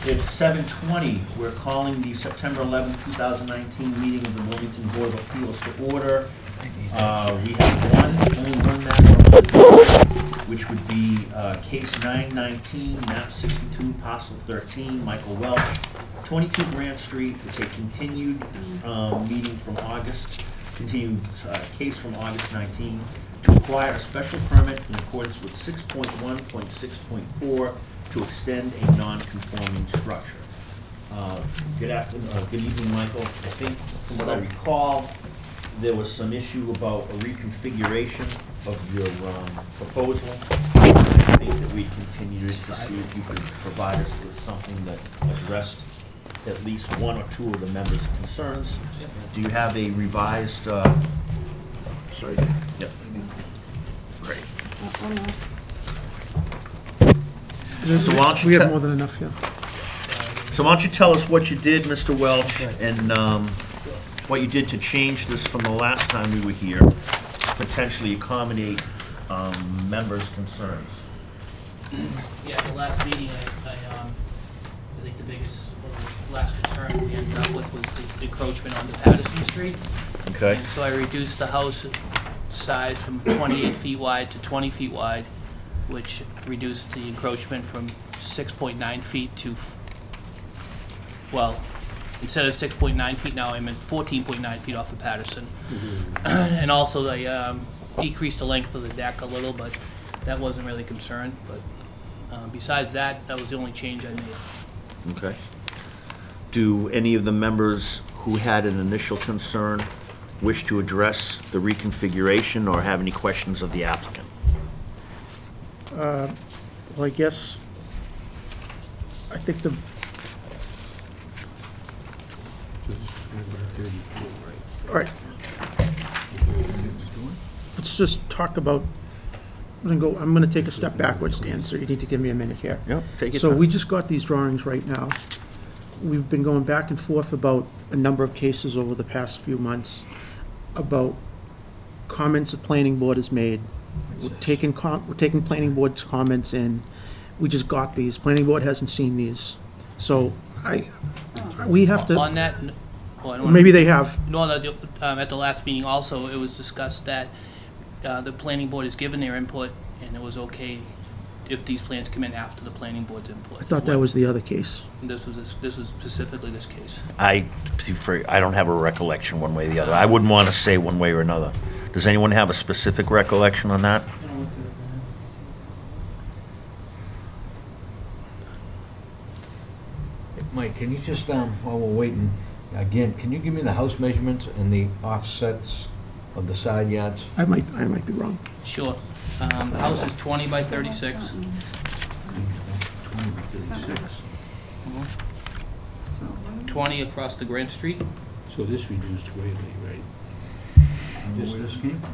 It's 7:20. We're calling the September 11th, 2019 meeting of the Wilmington Board of Appeals to order. We have only one matter on the agenda, which would be case 919, map 62, parcel 13, Michael Welch, 22 Grant Street. It's a continued meeting from August, continued case from August 19, to acquire a special permit in accordance with 6.1.6.4 to extend a non-conforming structure. Good evening, Michael. I think, from what I recall, there was some issue about a reconfiguration of your proposal. I think that we continued to see if you could provide us with something that addressed at least one or two of the members' concerns. Do you have a revised? Sorry. Yep. Great. So why don't you we have more than enough, yeah. So why don't you tell us what you did, Mr. Welch, and what you did to change this from the last time we were here, potentially accommodate members' concerns. Yeah, the last meeting, I think the biggest, last concern we ended up with was the encroachment on the Patterson Street. Okay. And so I reduced the house size from 28 feet wide to 20 feet wide, which reduced the encroachment from 6.9 feet to, well, instead of 6.9 feet now, I'm at 14.9 feet off of Patterson. Mm-hmm. And also I decreased the length of the deck a little, but that wasn't really a concern. But besides that, that was the only change I made. Okay. Do any of the members who had an initial concern wish to address the reconfiguration or have any questions of the applicant? Well, I guess, I think the... All right. Let's just talk about, I'm going to take a step backwards, Dan, so you need to give me a minute here. Yep, take your So time. we just got these drawings right now. We've been going back and forth about a number of cases over the past few months about comments the planning board has made. We're taking planning board's comments in. We just got these. Planning board hasn't seen these. So we have to... On that, maybe they have. No, at the last meeting also, it was discussed that the planning board has given their input, and it was okay if these plans come in after the planning board's input. I thought that was the other case. And this was specifically this case. I don't have a recollection one way or the other. I wouldn't want to say one way or another. Does anyone have a specific recollection on that? Mike, can you just, while we're waiting, again, can you give me the house measurements and the offsets of the side yards? I might be wrong. Sure. The house is 20 by 36. 20 by 36. 20 across the Grant Street. So this reduced greatly, right? Where this came from?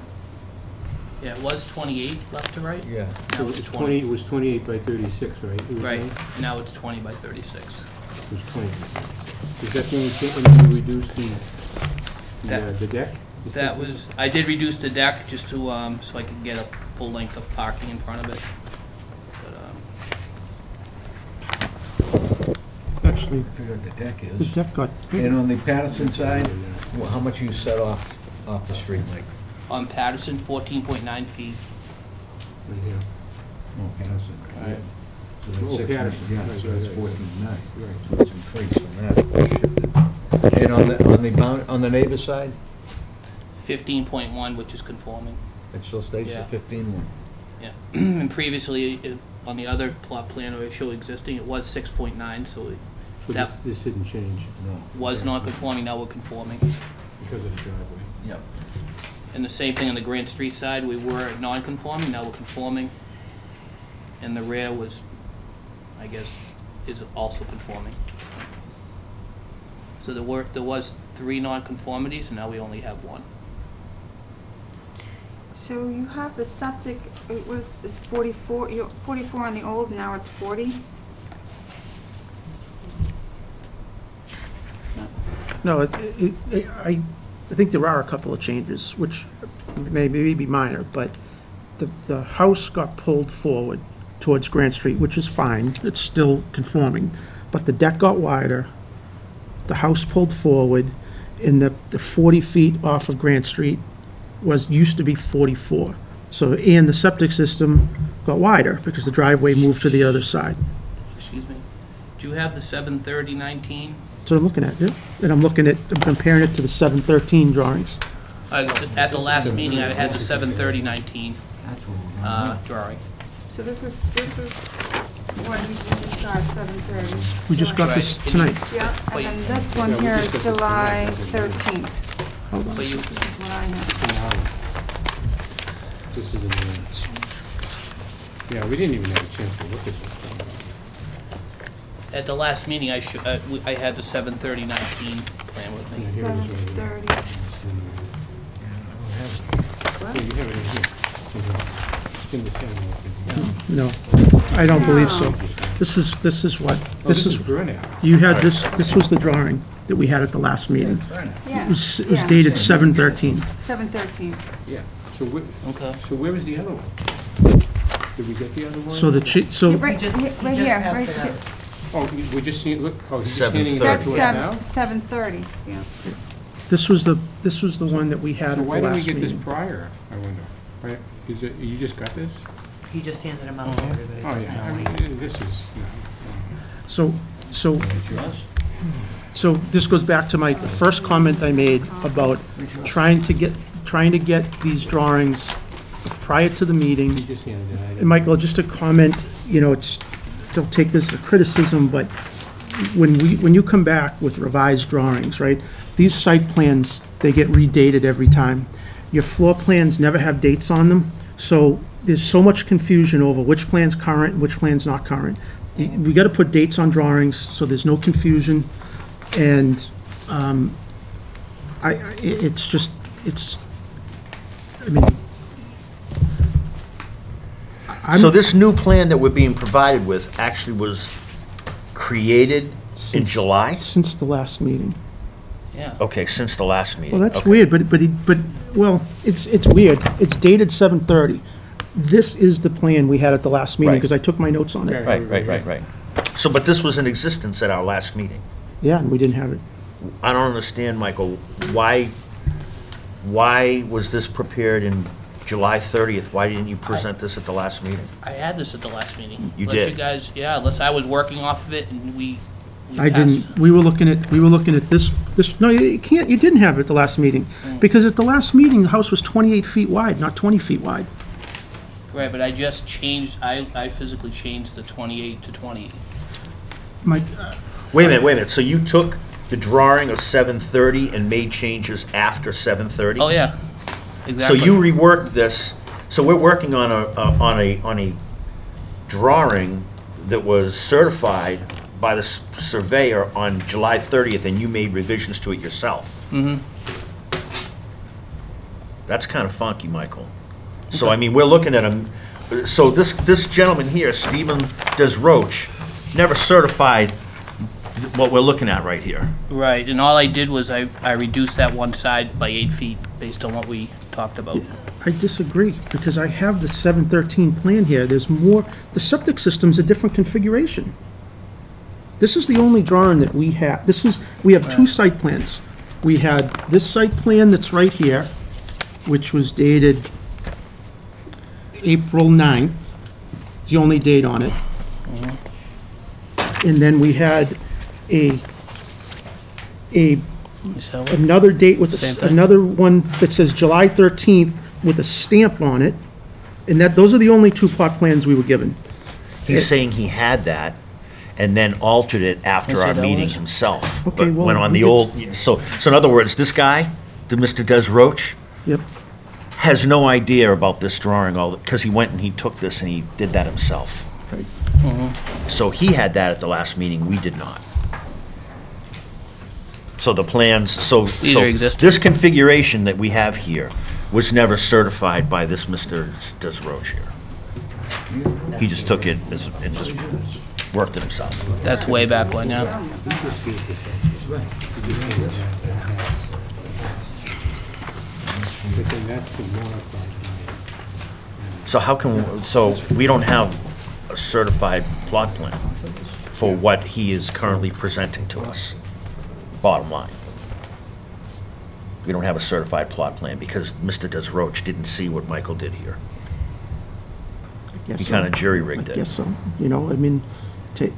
Yeah, it was 28 left to right. Yeah. Now it's 20. It was 28 by 36, right? It was Right. right? Now it's 20 by 36. It was 20 by 36. Is that the only change when you reduced the deck? That was, I did reduce the deck just to, so I could get a full length of parking in front of it. But, Actually, I figure what the deck the is. deck got And bigger. on the Patterson side, how much you set off the street, Mike? on Patterson, 14.9 feet. Right here. Oh, Patterson. Right. So that's Oh, 6 Patterson. Yeah, Right, so right, that's right. 14.9. Right. So it's increased on that, shifted. And on the neighbor's side, 15.1, which is conforming. it still stays Yeah. at 15.1. Yeah. And previously, on the other plot plan where it showed existing, it was 6.9, so it So That- this didn't change No. was non-conforming, now we're conforming. because of the driveway. Yep. And the same thing on the Grant Street side, we were non-conforming, now we're conforming. And the rear was, I guess, is also conforming. So there was 3 non-conformities, and now we only have 1. So you have the septic, it was, is 44, you're 44 on the old, now it's 40? No, I think there are a couple of changes, which may be minor, but the house got pulled forward towards Grant Street, which is fine. It's still conforming. but the deck got wider, the house pulled forward, and the 40 feet off of Grant Street used to be 44. So, and the septic system got wider because the driveway moved to the other side. Excuse me. Do you have the 730-19? So I'm looking at it, and I'm comparing it to the 713 drawings. At the last meeting, I had the 730-19 That's what we're drawing. So this is what we just got, 7:30. We just got this Right. tonight. Yeah, and Wait. then this one here is July 13th. But you, This is what I have. This is the minutes. Yeah, we didn't even have a chance to look at this thing. at the last meeting, I had the 730-19 plan with me. 7:30. Yeah, you have it in here. It's in the same. No, I don't believe so. This is what, Oh, this is Burnett. you had this was the drawing that we had at the last meeting. Yeah. It was yeah. dated 7/13. 7:13. Yeah, so Okay. where was the other one? Did we get the other one? So Yeah, right, just- right he just here, passed right it there. out. Oh, we just seen, look, oh, he's just handing it out That's to us now? 7:30, yeah. this was the one that we had So at the why didn't we last get this meeting. prior, I wonder? Right, is it, you just got this? He just handed them out to everybody Oh, just yeah, now. I mean, this is, So this goes back to my first comment I made about trying to get these drawings prior to the meeting. you just handed it. I And didn't- Michael, just a comment, don't take this as a criticism, but when you come back with revised drawings, right? These site plans, they get redated every time. Your floor plans never have dates on them, so there's so much confusion over which plan's current and which plan's not current. We gotta put dates on drawings, so there's no confusion, and, So this new plan that we're being provided with actually was created in Since- July? since the last meeting. Yeah. Okay, since the last meeting. Well, that's Okay. weird, well, it's weird. It's dated 7/30. This is the plan we had at the last meeting, Right. because I took my notes on it. Right. So, but this was in existence at our last meeting. Yeah, and we didn't have it. I don't understand, Michael, why was this prepared in July 30th? Why didn't you present this at the last meeting? I had this at the last meeting. You Unless did? you guys, yeah, unless I was working off of it and we I passed. didn't, we were looking at this, no, you didn't have it at the last meeting. Because at the last meeting, the house was 28 feet wide, not 20 feet wide. Right, but I just changed, I physically changed the 28 to 20. Mike, Wait a minute, so you took the drawing of 7:30 and made changes after 7:30? Oh, yeah, So exactly. you reworked this, so we're working on a drawing that was certified by the surveyor on July 30th, and you made revisions to it yourself. Mm-hmm. That's kind of funky, Michael. So, I mean, we're looking at so this gentleman here, Stephen Desroche, never certified what we're looking at right here. Right, and all I did was I reduced that one side by 8 feet based on what we talked about. I disagree, because I have the 713 plan here. There's more, the septic system's a different configuration. This is the only drawing that we have. We have two site plans. We had this site plan that's right here, which was dated April 9th. It's the only date on it. And then we had another date with, Same thing? another one that says July 13th with a stamp on it. And those are the only two plot plans we were given. He's saying he had that and then altered it after Is our it meeting ours? himself. Okay, But well, went on we the did- old, so in other words, this guy, the Mr. Desroche, Yep. has no idea about this drawing, because he went and he took this and he did that himself. Right. So he had that at the last meeting, we did not. So the plans, so exist. this configuration that we have here was never certified by this Mr. Desroche here. He just took it and just worked it himself. That's way back when, yeah. But then that's the modified. So how can, so we don't have a certified plot plan? for what he is currently presenting to us, bottom line. We don't have a certified plot plan because Mr. Desroche didn't see what Michael did here. I guess He so. kind of jury-rigged I it. guess so, you know, I mean, it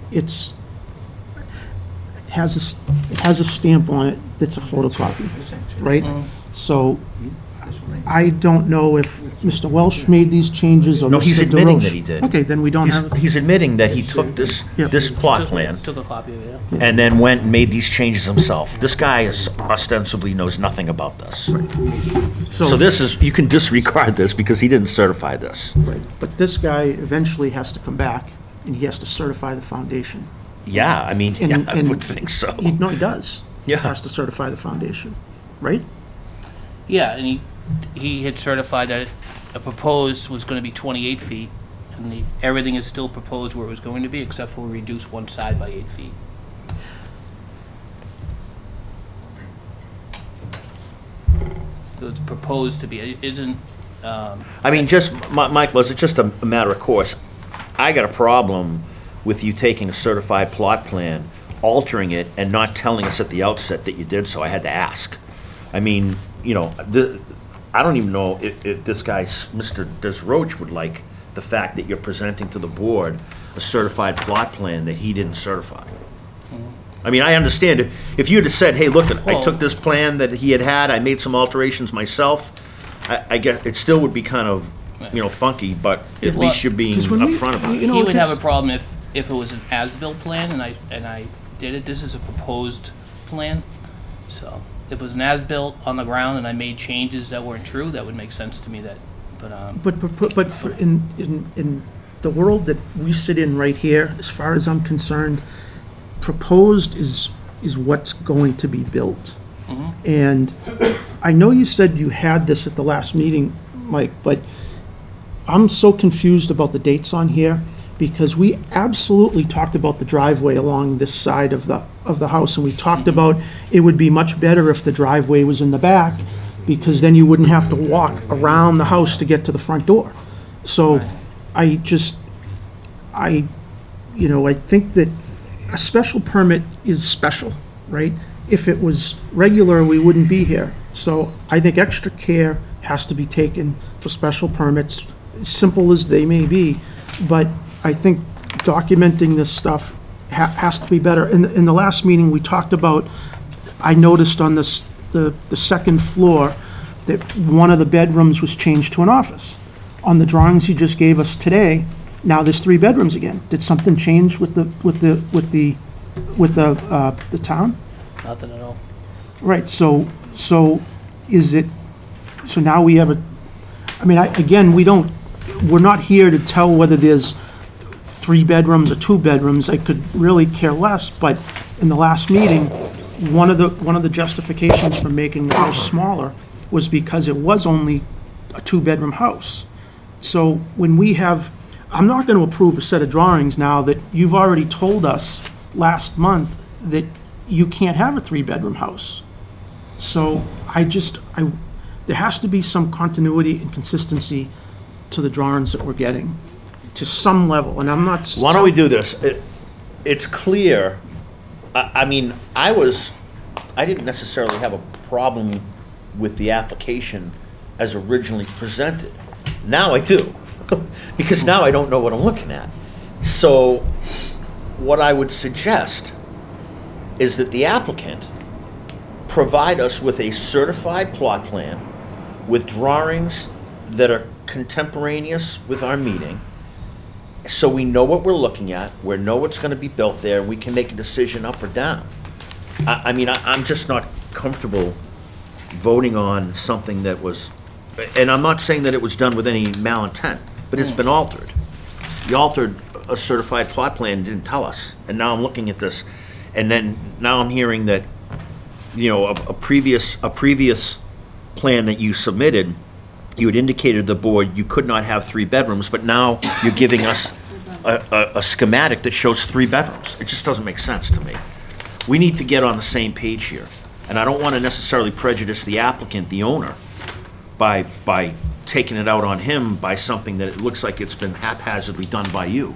has a stamp on it that's a photocopy, right? So I don't know if Mr. Welsh made these changes or Mr. DeRoche. No, he's admitting that he did. Okay, then we don't have, He's admitting that he took this plot plan Took a copy of it, yeah. and then went and made these changes himself. This guy ostensibly knows nothing about this. So this is, you can disregard this because he didn't certify this. right, but this guy eventually has to come back and he has to certify the foundation. Yeah, I mean, And- yeah, I and would think so. No, he does. Yeah. He has to certify the foundation, right? Yeah, and he had certified that a proposed was gonna be 28 feet, and everything is still proposed where it was going to be, except for reduce one side by 8 feet. So it's proposed to be, it isn't, I mean, just, Michael, is it just a matter of course? I got a problem with you taking a certified plot plan, altering it, and not telling us at the outset that you did so. I had to ask. I mean, you know, I don't even know if this guy, Mr. Desroche, would like the fact that you're presenting to the board a certified plot plan that he didn't certify. I mean, I understand if you'd have said, hey, look, I took this plan that he had, I made some alterations myself, I guess it still would be kind of, you know, funky, but at least you're being 'Cause when we- upfront about you it. know, he would have a because- problem if it was an as-built plan and I did it. This is a proposed plan. So if it was an as-built on the ground and I made changes that weren't true, that would make sense to me But in the world that we sit in right here, as far as I'm concerned, proposed is what's going to be built. And I know you said you had this at the last meeting, Mike, but I'm so confused about the dates on here because we absolutely talked about the driveway along this side of the house, and we talked about it would be much better if the driveway was in the back because then you wouldn't have to walk around the house to get to the front door. So I think that a special permit is special, right? If it was regular, we wouldn't be here. So I think extra care has to be taken for special permits, as simple as they may be. But I think documenting this stuff has to be better. In the last meeting, we talked about, I noticed on the second floor that one of the bedrooms was changed to an office. On the drawings you just gave us today, now there's 3 bedrooms again. Did something change with the town? nothing at all. Right, so is it, so now we have we're not here to tell whether there's 3 bedrooms or 2 bedrooms. I could really care less, but in the last meeting, one of the justifications for making the house smaller was because it was only a 2-bedroom house. So when we have, I'm not going to approve a set of drawings now that you've already told us last month that you can't have a 3-bedroom house. So there has to be some continuity and consistency to the drawings that we're getting, to some level, and I'm not. Why don't we do this? It's clear, I mean, I didn't necessarily have a problem with the application as originally presented. Now I do, because now I don't know what I'm looking at. So what I would suggest is that the applicant provide us with a certified plot plan with drawings that are contemporaneous with our meeting, so we know what we're looking at, we know what's going to be built there, we can make a decision up or down. I mean, I'm just not comfortable voting on something that was, and I'm not saying that it was done with any malintent, but it's been altered. You altered a certified plot plan and didn't tell us, and now I'm looking at this, and then now I'm hearing that, you know, a previous plan that you submitted, you had indicated to the board you could not have 3 bedrooms, but now you're giving us a schematic that shows 3 bedrooms. It just doesn't make sense to me. We need to get on the same page here, and I don't want to necessarily prejudice the applicant, the owner, by taking it out on him by something that it looks like it's been haphazardly done by you.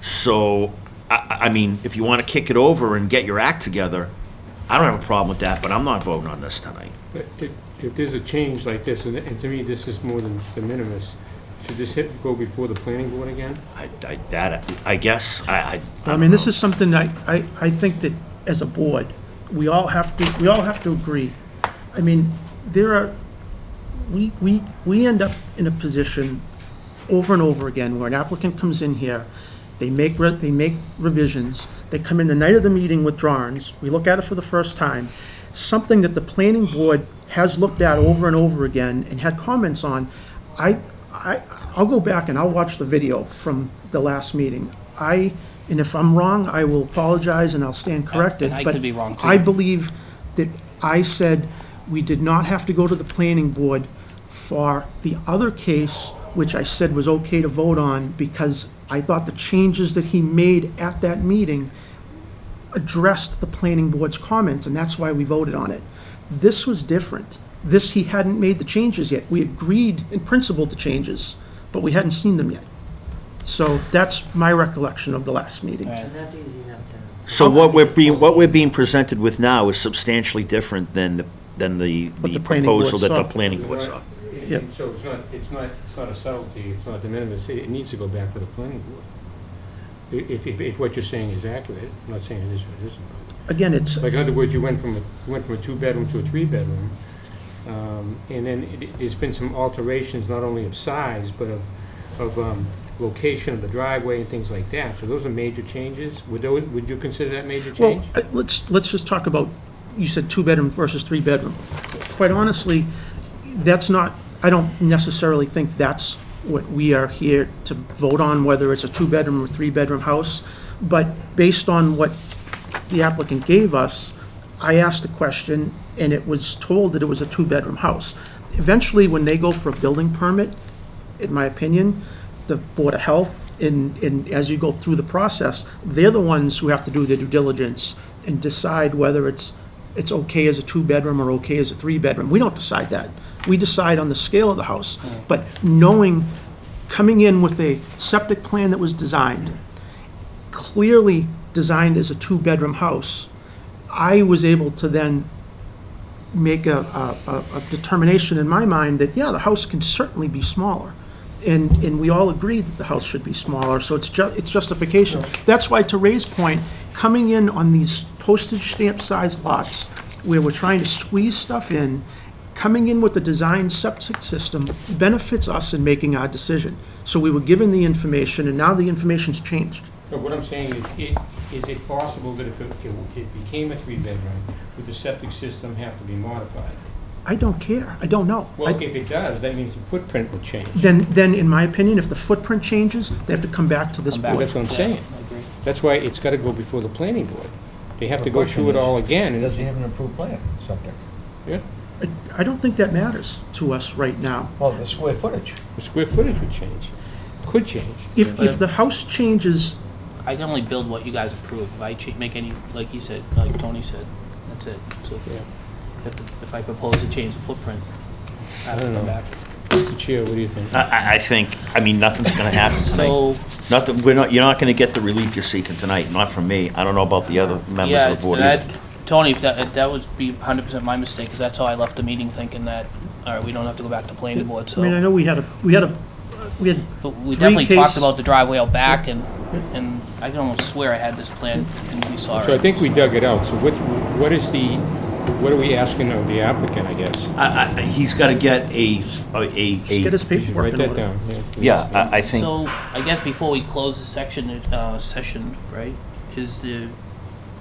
So I mean, if you want to kick it over and get your act together, I don't have a problem with that, but I'm not voting on this tonight. But if there's a change like this, and to me, this is more than de minimis, should this go before the planning board again? I guess, I mean, this is something I think that as a board, we all have to agree. I mean, we end up in a position over and over again where an applicant comes in here, they make revisions, they come in the night of the meeting with drawings, we look at it for the first time, something that the planning board has looked at over and over again and had comments on. I'll go back and I'll watch the video from the last meeting. And if I'm wrong, I will apologize and I'll stand corrected. And I could be wrong, too. I believe that I said we did not have to go to the planning board for the other case, which I said was okay to vote on, because I thought the changes that he made at that meeting addressed the planning board's comments, and that's why we voted on it. This was different. This, he hadn't made the changes yet. We agreed in principle to changes, but we hadn't seen them yet. So that's my recollection of the last meeting. Right. And that's easy enough to. so what we're being presented with now is substantially different than the What the planning board proposal that the saw. planning board saw. Yeah. So it's not a subtlety, it's not de minimis, it needs to go back to the planning board. If what you're saying is accurate, I'm not saying it is or it isn't. Again, it's, Like, in other words, you went from a two-bedroom to a three-bedroom, and then there's been some alterations, not only of size, but of location of the driveway and things like that. So those are major changes. Would you consider that major well, change? let's just talk about, you said two-bedroom versus three-bedroom. Quite honestly, that's not, I don't necessarily think that's what we are here to vote on, whether it's a two-bedroom or three-bedroom house. But based on what the applicant gave us, I asked a question, and it was told that it was a two-bedroom house. Eventually, when they go for a building permit, in my opinion, the Board of Health, and as you go through the process, they're the ones who have to do their due diligence and decide whether it's okay as a two-bedroom or okay as a three-bedroom. We don't decide that. We decide on the scale of the house. But coming in with a septic plan that was designed, clearly designed as a two-bedroom house, I was able to then make a determination in my mind that, yeah, the house can certainly be smaller. And we all agreed that the house should be smaller, so it's justification. That's why, to Ray's point, coming in on these postage stamp sized lots where we're trying to squeeze stuff in, coming in with the design septic system benefits us in making our decision. So we were given the information, and now the information's changed. But what I'm saying is it possible that if it became a three-bedroom, would the septic system have to be modified? I don't care. I don't know. Well, if it does, that means the footprint will change. Then, in my opinion, if the footprint changes, they have to come back to this Come back. board. That's what I'm saying. I agree. That's why it's gotta go before the planning board. They have to go through it all again. Does he have an approved plan, septic? Yeah, I don't think that matters to us right now. Well, the square footage. the square footage would change, could change. If the house changes, I can only build what you guys approve. If I make any, like you said, like Tony said, that's it. So Yeah. if I propose to change the footprint, I have to don't come know. back. Mr. Chair, what do you think? I think, nothing's gonna happen tonight. So, You're not gonna get the relief you're seeking tonight, not from me. I don't know about the other members yeah, of the board. and either. Tony, if that would be 100% my mistake, because that's how I left the meeting, thinking that, all right, we don't have to go back to planning board, I mean, I so. know we had But we three definitely talked case- about the driveway out back, and I can almost swear I had this plan, and we saw it. So I think we dug it out, so what are we asking of the applicant, I guess? He's gotta get get his paperwork Write in that order. down. yeah, I think, So, I guess before we close the session, right,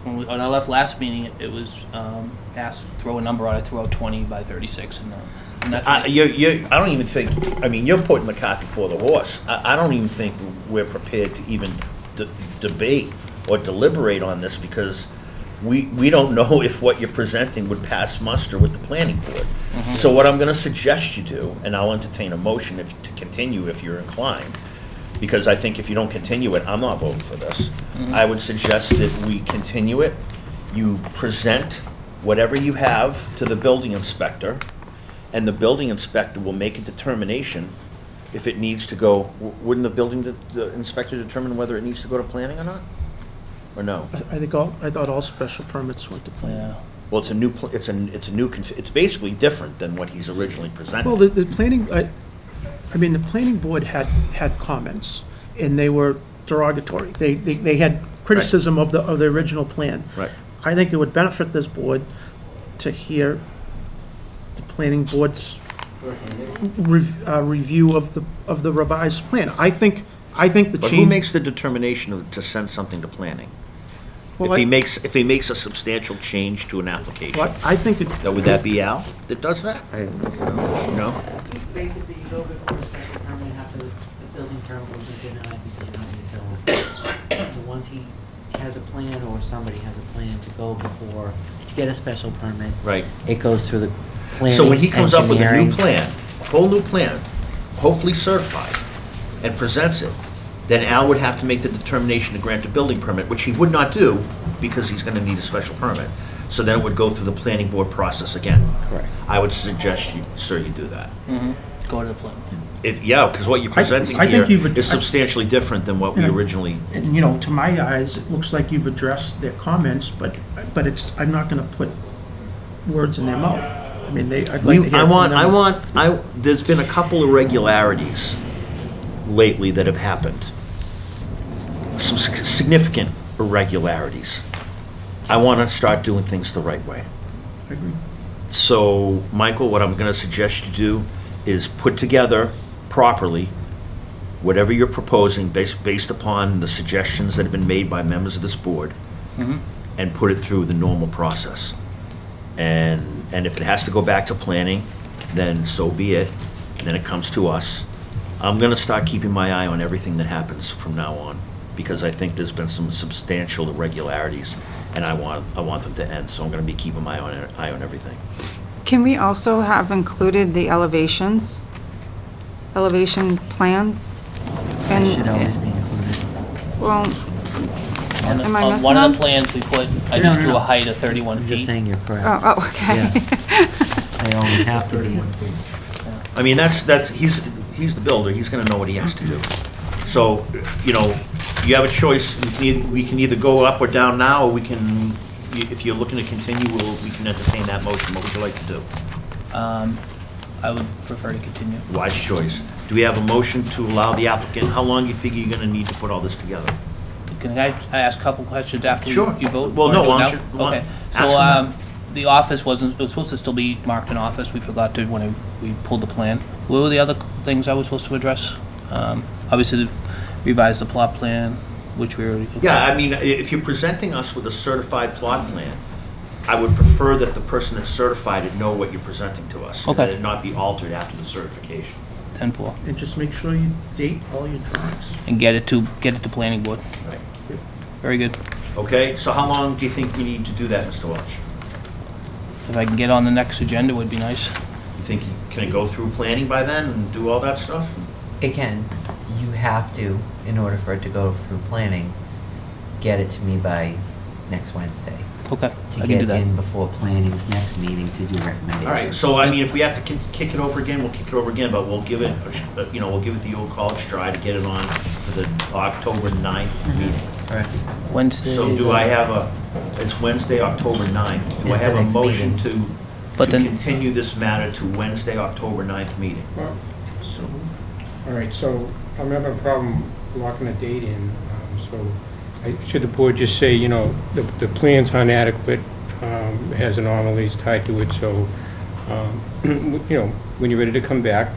when I left last meeting, it was, asked, throw a number out, I threw out 20 by 36, and that's. what- I don't even think, you're putting the cart before the horse. I don't even think we're prepared to even debate or deliberate on this, because we don't know if what you're presenting would pass muster with the planning board. So what I'm gonna suggest you do, and I'll entertain a motion to continue if you're inclined, because I think if you don't continue it, I'm not voting for this. I would suggest that we continue it, you present whatever you have to the building inspector, and the building inspector will make a determination if it needs to go. Wouldn't the building inspector determine whether it needs to go to planning or not? or no? I thought all special permits went to planning. Yeah. Well, it's a new, it's basically different than what he's originally presented. Well, the planning, I mean, the planning board had comments, and they were derogatory. They had criticism of the original plan. Right. I think it would benefit this board to hear the planning board's review of the revised plan. I think the change. But who makes the determination to send something to planning? Well, If he makes a substantial change to an application, Well, I think it, would that be Al that does that? No? Basically, you go before a special permit after the building permit will be denied because you don't need to tell him. So once he has a plan or somebody has a plan to go before, to get a special permit, Right. it goes through the planning, So when he comes up with a new engineering. plan, whole new plan, hopefully certified, and presents it, then Al would have to make the determination to grant a building permit, which he would not do because he's gonna need a special permit. So then it would go through the planning board process again. Correct. I would suggest you, sir, you do that. Go to the plan. Yeah, because what you're presenting I here think you've- is substantially different than what we Yeah. originally. and, to my eyes, it looks like you've addressed their comments, but I'm not gonna put words in their mouth. I mean, I'd like to hear from them. There's been a couple irregularities lately that have happened. Some significant irregularities. I want to start doing things the right way. I agree. So, Michael, what I'm going to suggest you do is put together properly whatever you're proposing based upon the suggestions that have been made by members of this board, and put it through the normal process. And if it has to go back to planning, then so be it. Then it comes to us. I'm going to start keeping my eye on everything that happens from now on, because I think there's been some substantial irregularities, and I want them to end. So I'm going to be keeping my eye on everything. Can we also have included the elevation plans? That should always be included. Well, On Am I on missing one of one? the plans we put, I No, just no, drew no. a height of 31 I'm feet. just saying you're correct. oh, okay. They always have to be. I mean, he's the builder, he's gonna know what he has to do. So, you have a choice, we can either go up or down now, or we can, if you're looking to continue, we can entertain that motion. What would you like to do? I would prefer to continue. Wise choice. Do we have a motion to allow the applicant, how long do you figure you're gonna need to put all this together? Can I ask a couple questions after Sure. you vote? Well, Or no, do it why now? don't you- Okay, ask so, them the office it was supposed to still be marked an office, we forgot to when we pulled the plan. What were the other things I was supposed to address? Obviously, revise the plot plan, which we already. Yeah, I mean, if you're presenting us with a certified plot plan, I would prefer that the person that's certified it know what you're presenting to us. And Okay. that it not be altered after the certification. 10-4, And just make sure you date all your drawings. and get it to planning board. Right. Very good. Okay, so how long do you think we need to do that, Mr. Welch? If I can get on the next agenda, would be nice. You think, can it go through planning by then and do all that stuff? It can. You have to, in order for it to go through planning, get it to me by next Wednesday. Okay, To I can get do that. in before planning's next meeting to do recommendations. All right, so I mean, if we have to kick it over again, we'll kick it over again, but we'll give it, we'll give it the old college try to get it on for the October 9th meeting. Correct. Wednesday. So do I have it's Wednesday, October 9th. Do I Is the have a next motion meeting. But then- continue this matter to Wednesday, October 9th meeting? Well, all right, so I'm having a problem locking a date in, so should the board just say, the plan's inadequate, has anomalies tied to it, so, when you're ready to come back,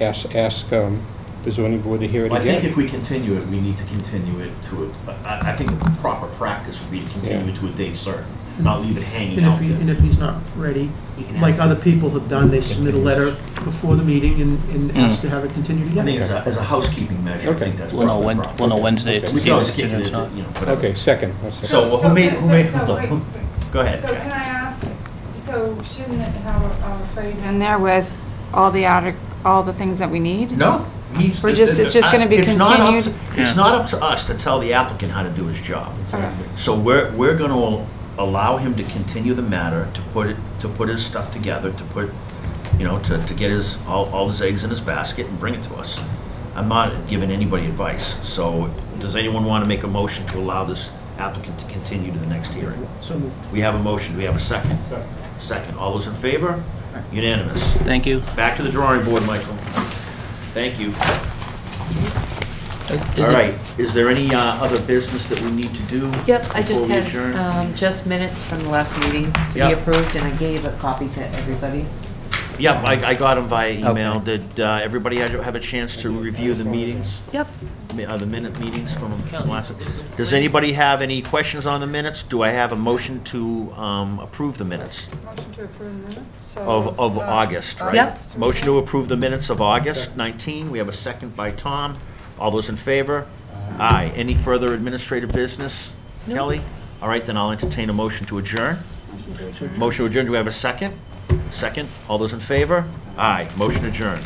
ask the zoning board to hear it Well, I think again. if we continue it, we need to continue it to I think the proper practice would be to continue it to a date certain, not leave it hanging out And there. if he's not ready, You can like ask other them. people have done, they submit a letter before the meeting and ask to have it continued I think again. as a housekeeping measure, I Okay. think that's We'll know probably when, proper. we'll know Wednesday. Okay. It's We can always it's- kick it it's into, not. whatever. Okay, second. So who made, wait, go ahead, So Jack. can I ask, so shouldn't it have a phrase in there with all the things that we need? No. We're just- it's just gonna be It's not up to- continued? It's not up to us to tell the applicant how to do his job. Okay. So we're gonna allow him to continue the matter, to put his stuff together, to put, to get all his eggs in his basket and bring it to us. I'm not giving anybody advice, so Does anyone want to make a motion to allow this applicant to continue to the next hearing? So moved. We have a motion. Do we have a second? Second. All those in favor? Unanimous. Thank you. Back to the drawing board, Michael. Thank you. All right, is there any other business that we need to do? Yep, I before just we had, adjourn? just minutes from the last meeting to be Yep. approved, and I gave a copy to everybody's. Yeah, I got them via email. Okay. Did everybody have a chance to review the meetings? Yep. The minute meetings from Kelly, last? is it- Does anybody have any questions on the minutes? Do I have a motion to approve the minutes Motion to approve minutes, so. of August, right? Yep. Motion to approve the minutes of August 19. We have a second by Tom. All those in favor? Aye. Any further administrative business, Kelly? All right, then I'll entertain a motion to adjourn. Motion to adjourn. Do we have a second? Second. All those in favor? Aye. Motion adjourned.